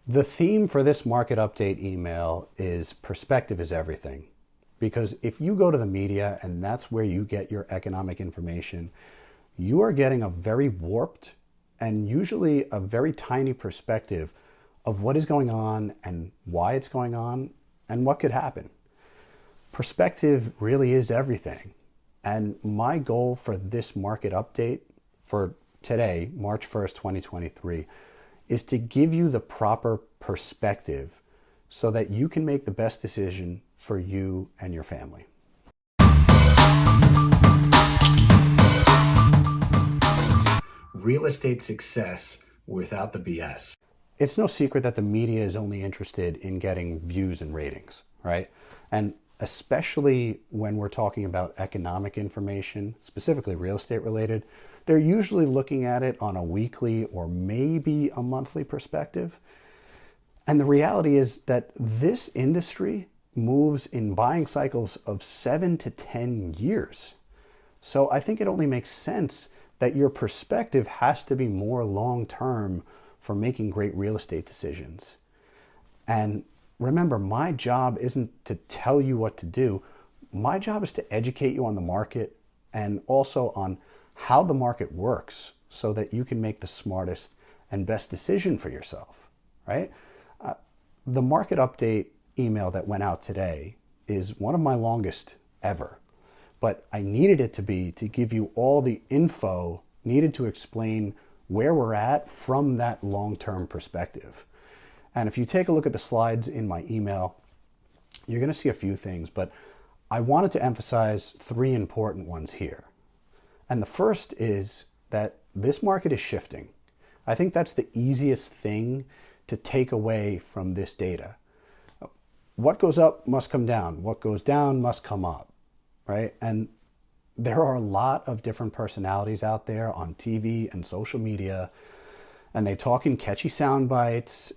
The theme for this market update email is perspective is everything. Because if you go to the media and that's where you get your economic information, you are getting a very warped and usually a very tiny perspective of what is going on and why it's going on and what could happen. Perspective really is everything. And my goal for this market update for today, March 1st, 2023, is to give you the proper perspective so that you can make the best decision for you and your family. Real estate success without the BS. It's no secret that the media is only interested in getting views and ratings, right? And especially when we're talking about economic information, specifically real estate related, they're usually looking at it on a weekly or maybe a monthly perspective. And the reality is that this industry moves in buying cycles of 7 to 10 years. So I think it only makes sense that your perspective has to be more long term for making great real estate decisions. And remember, my job isn't to tell you what to do. My job is to educate you on the market and also on how the market works so that you can make the smartest and best decision for yourself, right? The market update email that went out today is one of my longest ever, but I needed it to be to give you all the info needed to explain where we're at from that long-term perspective. And if you take a look at the slides in my email, you're going to see a few things, but I wanted to emphasize three important ones here. And the first is that this market is shifting. I think that's the easiest thing to take away from this data. What goes up must come down. What goes down must come up, right? And there are a lot of different personalities out there on TV and social media, and they talk in catchy sound bites,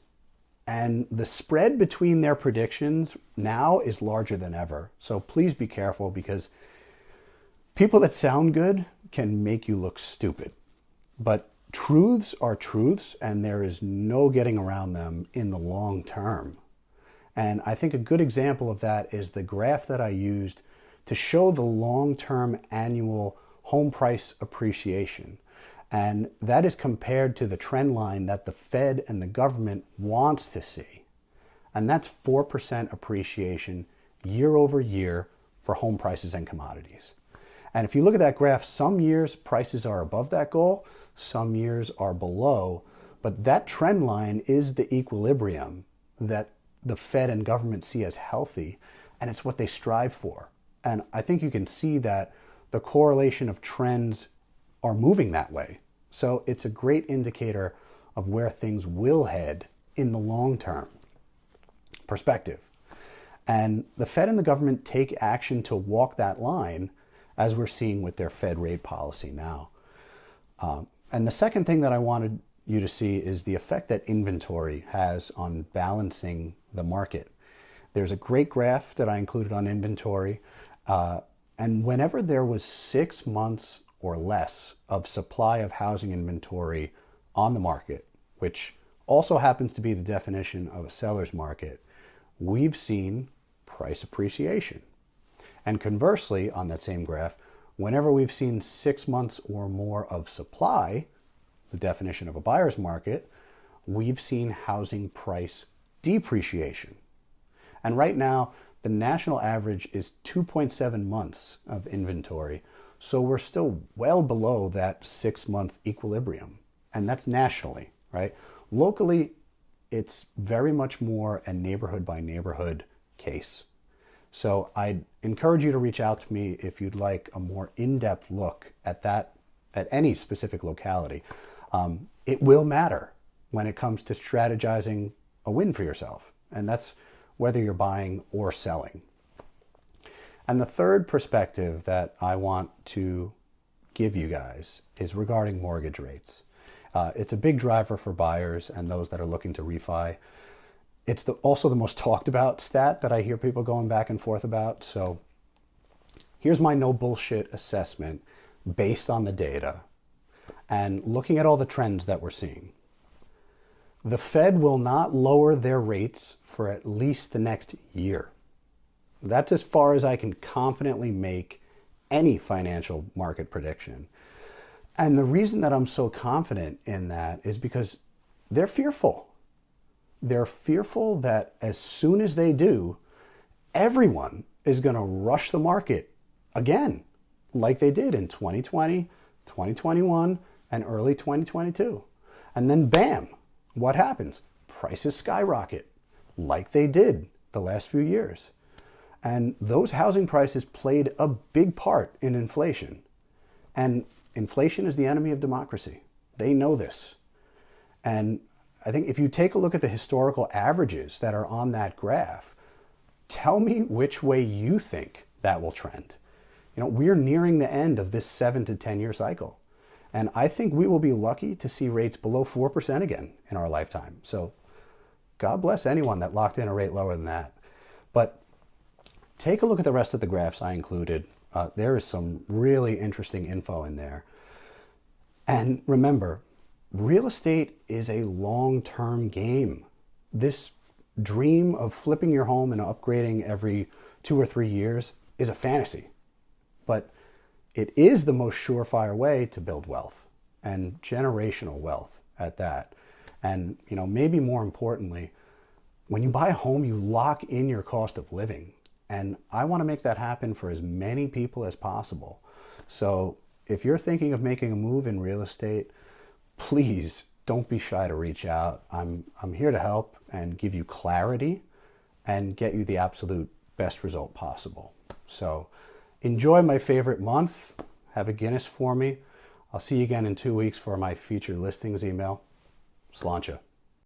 and the spread between their predictions now is larger than ever. So please be careful, because people that sound good can make you look stupid. But truths are truths, and there is no getting around them in the long term. And I think a good example of that is the graph that I used to show the long-term annual home price appreciation. And that is compared to the trend line that the Fed and the government wants to see. And that's 4% appreciation year over year for home prices and commodities. And if you look at that graph, some years prices are above that goal, some years are below, but that trend line is the equilibrium that the Fed and government see as healthy, and it's what they strive for. And I think you can see that the correlation of trends are moving that way. So it's a great indicator of where things will head in the long term perspective. And the Fed and the government take action to walk that line, as we're seeing with their Fed rate policy now. And the second thing that I wanted you to see is the effect that inventory has on balancing the market. There's a great graph that I included on inventory. And whenever there was 6 months or less of supply of housing inventory on the market, which also happens to be the definition of a seller's market, we've seen price appreciation. And conversely, on that same graph, whenever we've seen 6 months or more of supply, the definition of a buyer's market, we've seen housing price depreciation. And right now, the national average is 2.7 months of inventory. So we're still well below that 6-month equilibrium. And that's nationally, right? Locally, it's very much more a neighborhood by neighborhood case. So I'd encourage you to reach out to me if you'd like a more in-depth look at that, at any specific locality. It will matter when it comes to strategizing a win for yourself. And that's whether you're buying or selling. And the third perspective that I want to give you guys is regarding mortgage rates. It's a big driver for buyers and those that are looking to refi. It's also the most talked about stat that I hear people going back and forth about. So here's my no bullshit assessment based on the data and looking at all the trends that we're seeing. The Fed will not lower their rates for at least the next year. That's as far as I can confidently make any financial market prediction. And the reason that I'm so confident in that is because they're fearful. They're fearful that as soon as they do, everyone is going to rush the market again, like they did in 2020, 2021, and early 2022. And then bam, what happens? Prices skyrocket, like they did the last few years. And those housing prices played a big part in inflation. And inflation is the enemy of democracy. They know this. And I think if you take a look at the historical averages that are on that graph, tell me which way you think that will trend. We're nearing the end of this 7 to 10 year cycle. And I think we will be lucky to see rates below 4% again in our lifetime. So God bless anyone that locked in a rate lower than that. But take a look at the rest of the graphs I included. There is some really interesting info in there. And remember, real estate is a long-term game. This dream of flipping your home and upgrading every 2 or 3 years is a fantasy. But it is the most surefire way to build wealth, and generational wealth at that. And maybe more importantly, when you buy a home, you lock in your cost of living. And I want to make that happen for as many people as possible. So if you're thinking of making a move in real estate, please don't be shy to reach out. I'm here to help and give you clarity and get you the absolute best result possible. So enjoy my favorite month. Have a Guinness for me. I'll see you again in 2 weeks for my featured listings email. Sláinte.